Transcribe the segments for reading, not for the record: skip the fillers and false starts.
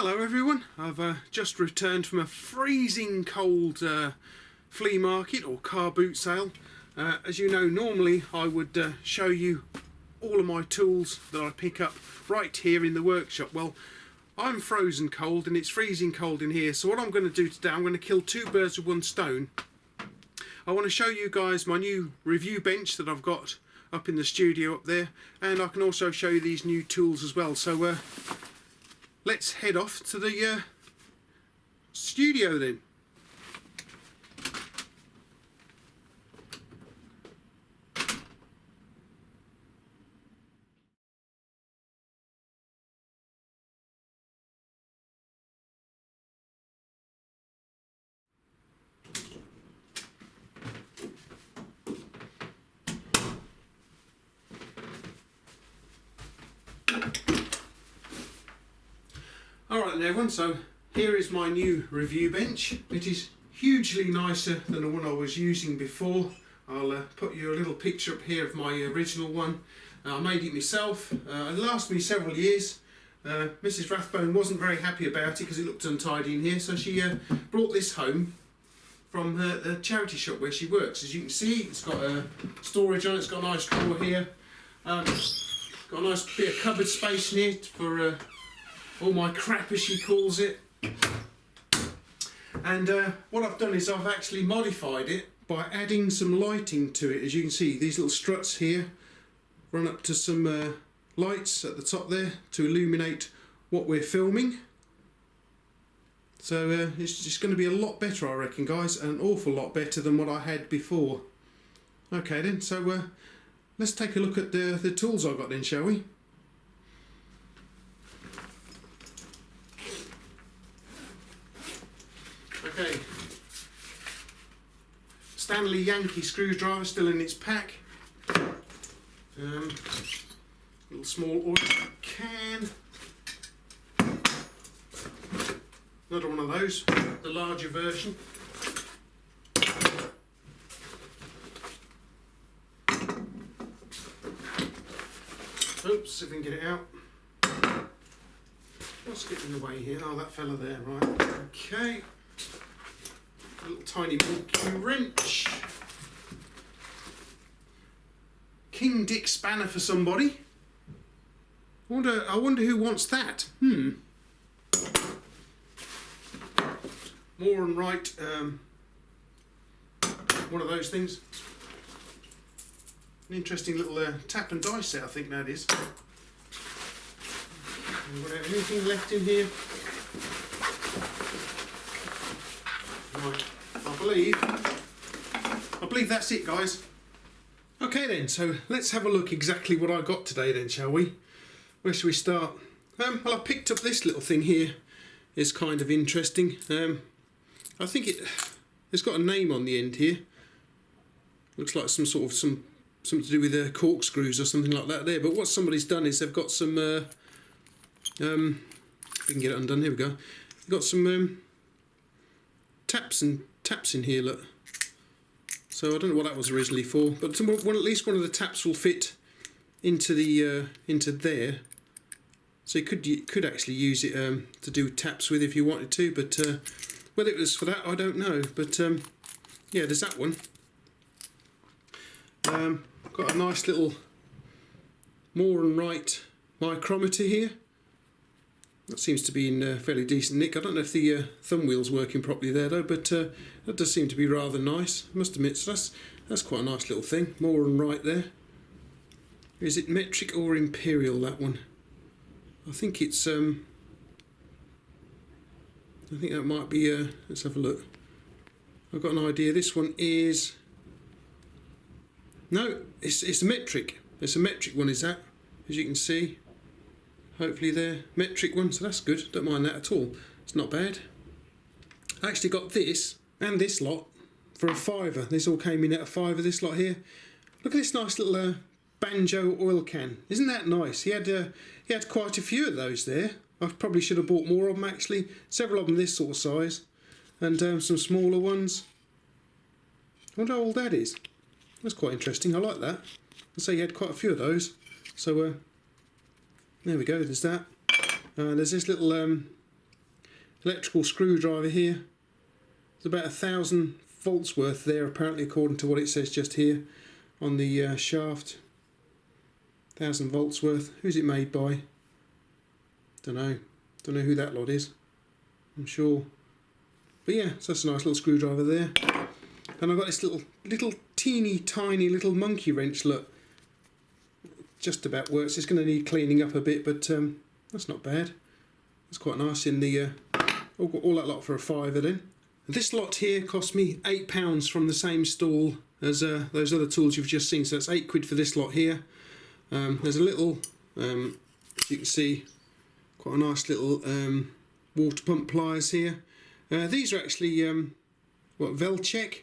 Hello everyone, I've just returned from a freezing cold flea market or car boot sale. As you know, normally I would show you all of my tools that I pick up right here in the workshop. Well, I'm frozen cold and it's freezing cold in here, so what I'm going to do today, I'm going to kill two birds with one stone. I want to show you guys my new review bench that I've got up in the studio up there, and I can also show you these new tools as well. So let's head off to the studio then. Alright then everyone, so here is my new review bench. It is hugely nicer than the one I was using before. I'll put you a little picture up here of my original one. I made it myself. It lasted me several years. Mrs Rathbone wasn't very happy about it because it looked untidy in here, so she brought this home from the charity shop where she works. As you can see, it's got storage on it, it's got a nice drawer here. Got a nice bit of cupboard space in it for all my crap, as she calls it. And what I've done is I've actually modified it by adding some lighting to it. As you can see, these little struts here run up to some lights at the top there to illuminate what we're filming. So it's just going to be a lot better, I reckon, guys, an awful lot better than what I had before. Okay then, so let's take a look at the tools I've got then, shall we? Okay, Stanley Yankee screwdriver still in its pack. Little small oil can. Another one of those, the larger version. Oops, see if we can get it out. What's getting in the way here? Oh, that fella there, right. Okay. A little tiny bulky wrench. King Dick spanner for somebody. I wonder who wants that. More and right. One of those things. An interesting little tap and die set, I think that is. Anything left in here? Right, I believe that's it, guys. Okay then, so let's have a look exactly what I got today then, shall we? Where should we start? Well, I picked up this little thing here. It's kind of interesting. I think it's got a name on the end here. Looks like something to do with corkscrews or something like that there. But what somebody's done is they've got some if we can get it undone, here we go. They've got some taps in here, look. So I don't know what that was originally for, but at least one of the taps will fit into the into there. So you could actually use it to do taps with if you wanted to, but whether it was for that, I don't know. But yeah, there's that one. Got a nice little Moore and Wright micrometer here. That seems to be in fairly decent nick. I don't know if the thumb wheel's working properly there though, but that does seem to be rather nice, I must admit. So that's quite a nice little thing. Moore and Wright there. Is it metric or imperial, that one? I think it's I think that might be let's have a look. I've got an idea. This one is, no, it's a metric. It's a metric one, is that? As you can see. Hopefully they're metric ones, so that's good. Don't mind that at all. It's not bad. I actually got this and this lot for a £5. This all came in at a £5, this lot here. Look at this nice little banjo oil can. Isn't that nice? He had quite a few of those there. I probably should have bought more of them actually. Several of them this sort of size, and some smaller ones. I wonder how old that is. That's quite interesting. I like that. I say he had quite a few of those. So there we go. There's that. There's this little electrical screwdriver here. It's about 1,000 volts worth there, apparently, according to what it says just here on the shaft. 1,000 volts worth. Who's it made by? Don't know who that lot is. I'm sure. But yeah, so that's a nice little screwdriver there. And I've got this little teeny tiny little monkey wrench. Look, just about works. It's going to need cleaning up a bit, but that's not bad. That's quite nice in the all that lot for a £5 then. This lot here cost me £8 from the same stall as those other tools you've just seen. So that's £8 for this lot here. There's a little, as you can see, quite a nice little water pump pliers here. These are actually Velcheck,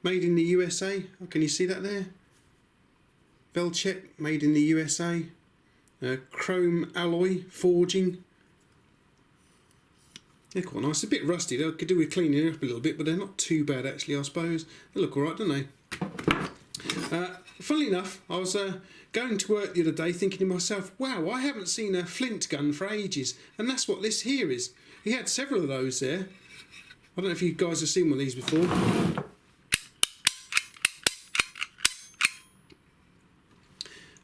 made in the USA. Oh, can you see that there? Velcheck, made in the USA. Chrome alloy forging. They're quite nice. A bit rusty. They could do with cleaning up a little bit, but they're not too bad actually, I suppose. They look alright, don't they? Funnily enough, I was going to work the other day thinking to myself, wow, I haven't seen a flint gun for ages. And that's what this here is. He had several of those there. I don't know if you guys have seen one of these before.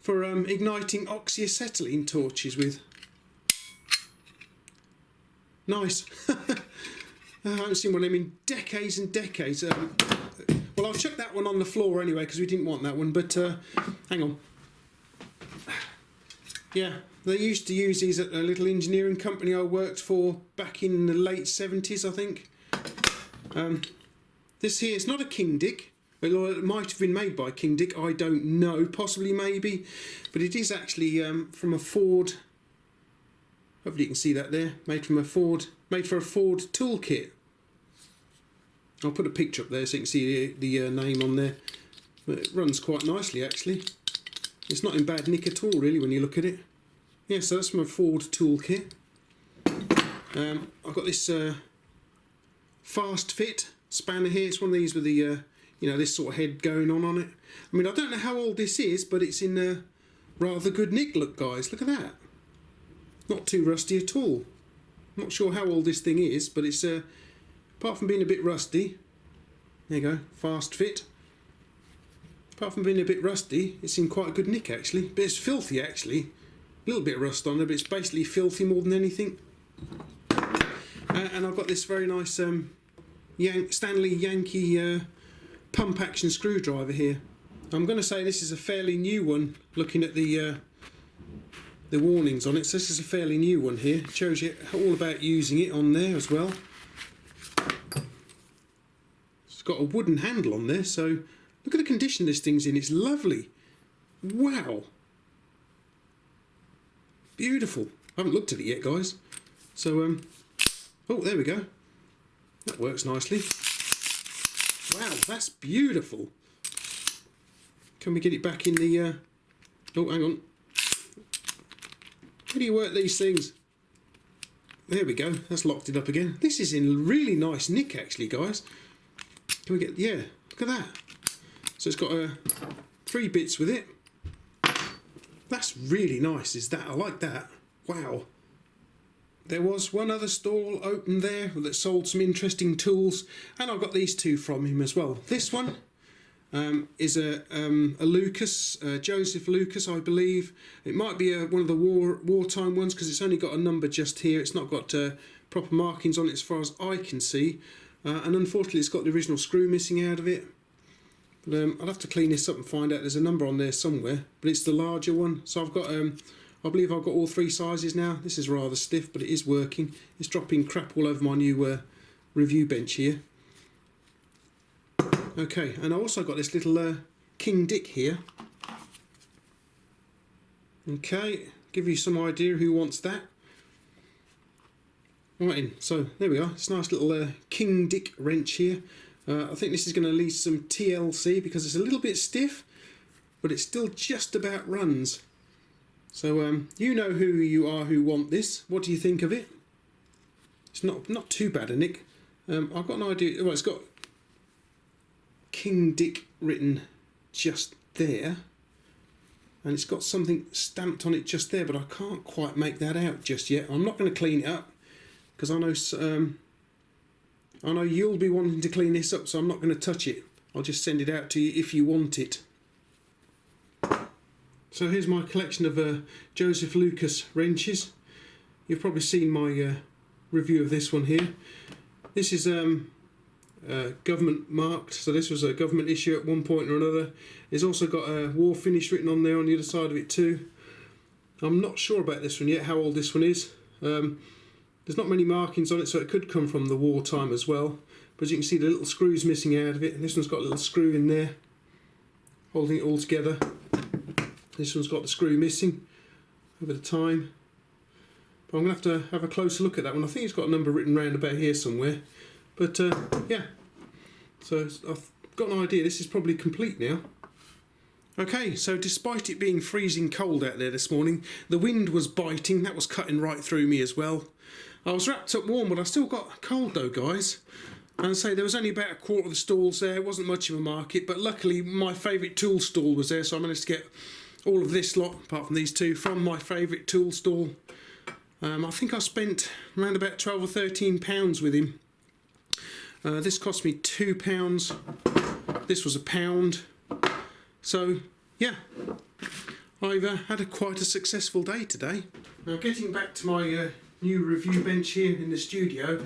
For igniting oxyacetylene torches with. Nice. I haven't seen one of them in decades and decades. Well, I'll chuck that one on the floor anyway because we didn't want that one, but hang on. Yeah, they used to use these at a little engineering company I worked for back in the late 70s, I think. This here is not a King Dick. It might have been made by King Dick, I don't know, possibly, maybe. But it is actually from a Ford. Hopefully you can see that there. Made for a Ford toolkit. I'll put a picture up there so you can see the name on there. But it runs quite nicely actually. It's not in bad nick at all really when you look at it. Yeah, so that's from a Ford toolkit. I've got this fast fit spanner here. It's one of these with the this sort of head going on it. I mean, I don't know how old this is, but it's in rather good nick. Look guys, look at that. Not too rusty at all. Not sure how old this thing is, but it's apart from being a bit rusty, there you go, fast fit. Apart from being a bit rusty, it's in quite a good nick actually. But it's filthy actually. A little bit of rust on it, but it's basically filthy more than anything. And I've got this very nice Stanley Yankee pump action screwdriver here. I'm going to say this is a fairly new one, looking at the warnings on it. So this is a fairly new one here. It shows you all about using it on there as well. It's got a wooden handle on there, so look at the condition this thing's in. It's lovely. Wow. Beautiful. I haven't looked at it yet, guys. So, oh, there we go. That works nicely. Wow, that's beautiful. Can we get it back in the... oh, hang on. How do you work these things? There we go. That's locked it up again. This is in really nice nick, actually, guys. Can we get... yeah, look at that. So it's got 3 bits with it. That's really nice, is that? I like that. Wow. There was one other stall open there that sold some interesting tools, and I got these 2 from him as well. This one is a Lucas, Joseph Lucas, I believe. It might be one of the wartime ones because it's only got a number just here. It's not got proper markings on it as far as I can see, and unfortunately it's got the original screw missing out of it. But I'll have to clean this up and find out. There's a number on there somewhere, but it's the larger one. So I've got, I believe I've got all 3 sizes now. This is rather stiff, but it is working. It's dropping crap all over my new review bench here. Okay, and I also got this little King Dick here. Okay, give you some idea who wants that. Right in, so there we are. It's a nice little King Dick wrench here. I think this is going to need some TLC because it's a little bit stiff, but it still just about runs. So you know who you are who want this. What do you think of it? It's not too bad a nick. I've got an idea. Well, it's got King Dick written just there, and it's got something stamped on it just there, but I can't quite make that out just yet. I'm not going to clean it up because I know you'll be wanting to clean this up, so I'm not going to touch it. I'll just send it out to you if you want it. So here's my collection of Joseph Lucas wrenches. You've probably seen my review of this one here. This is government marked, so this was a government issue at one point or another. It's also got a war finish written on there on the other side of it too. I'm not sure about this one yet, how old this one is. There's not many markings on it, so it could come from the war time as well. But as you can see, the little screw's missing out of it, and this one's got a little screw in there holding it all together. This one's got the screw missing over the time. But I'm going to have a closer look at that one. I think it's got a number written round about here somewhere. But yeah, so I've got an idea. This is probably complete now. Okay, so despite it being freezing cold out there this morning, the wind was biting. That was cutting right through me as well. I was wrapped up warm, but I still got cold though, guys. And I say there was only about a quarter of the stalls there. It wasn't much of a market, but luckily my favourite tool stall was there, so I managed to get all of this lot, apart from these two, from my favourite tool stall. I think I spent around about £12 or £13 with him. This cost me £2. This was £1. So yeah, I've had quite a successful day today. Now getting back to my new review bench here in the studio,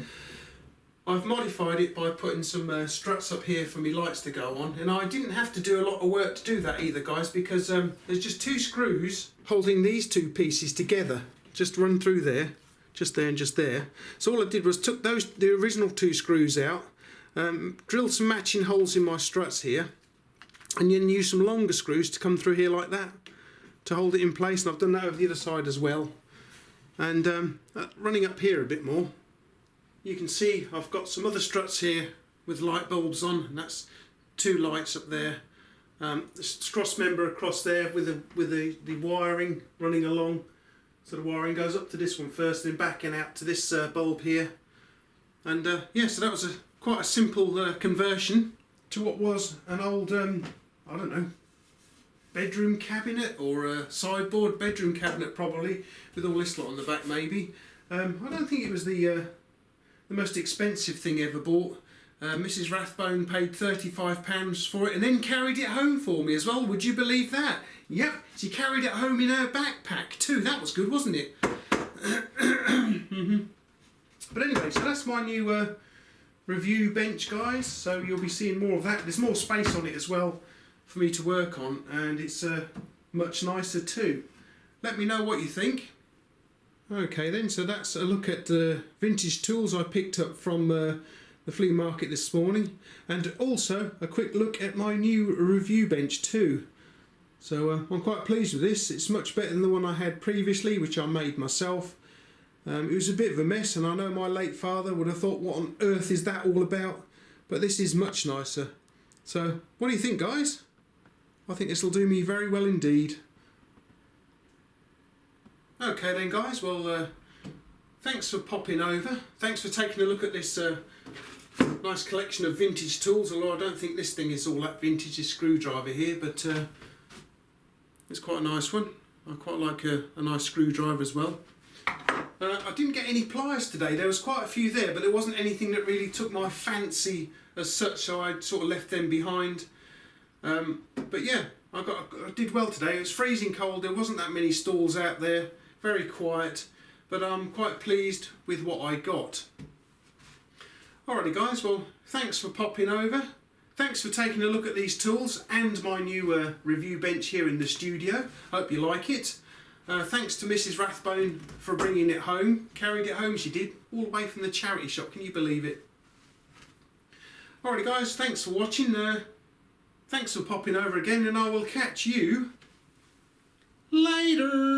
I've modified it by putting some struts up here for my lights to go on, and I didn't have to do a lot of work to do that either, guys, because there's just two screws holding these two pieces together, just run through there, just there and just there. So all I did was took the original two screws out, drilled some matching holes in my struts here, and then use some longer screws to come through here like that to hold it in place, and I've done that over the other side as well. And running up here a bit more, you can see I've got some other struts here with light bulbs on, and that's two lights up there. This cross member across there with the wiring running along, so the wiring goes up to this one first, then backing out to this bulb here. And yeah, so that was quite a simple conversion to what was an old I don't know, bedroom cabinet, or a sideboard bedroom cabinet probably, with all this lot on the back maybe. I don't think it was the most expensive thing ever bought. Mrs Rathbone paid £35 for it and then carried it home for me as well. Would you believe that? Yep, she carried it home in her backpack too. That was good, wasn't it? But anyway, so that's my new review bench, guys. So you'll be seeing more of that. There's more space on it as well for me to work on, and it's much nicer too. Let me know what you think. Okay then, so that's a look at the vintage tools I picked up from the flea market this morning, and also a quick look at my new review bench too. So I'm quite pleased with this. It's much better than the one I had previously, which I made myself. It was a bit of a mess, and I know my late father would have thought, what on earth is that all about? But this is much nicer. So what do you think, guys? I think this will do me very well indeed. Okay then, guys, well thanks for popping over. Thanks for taking a look at this nice collection of vintage tools, although I don't think this thing is all that vintage, this screwdriver here, but it's quite a nice one. I quite like a nice screwdriver as well. I didn't get any pliers today. There was quite a few there, but there wasn't anything that really took my fancy as such, so I sort of left them behind. But yeah, I did well today. It was freezing cold, there wasn't that many stalls out there, very quiet, but I'm quite pleased with what I got. Alrighty guys, well thanks for popping over. Thanks for taking a look at these tools and my new review bench here in the studio. Hope you like it. Thanks to Mrs Rathbone for bringing it home. Carried it home, she did, all the way from the charity shop. Can you believe it? Alrighty guys, thanks for watching. Thanks for popping over again, and I will catch you later.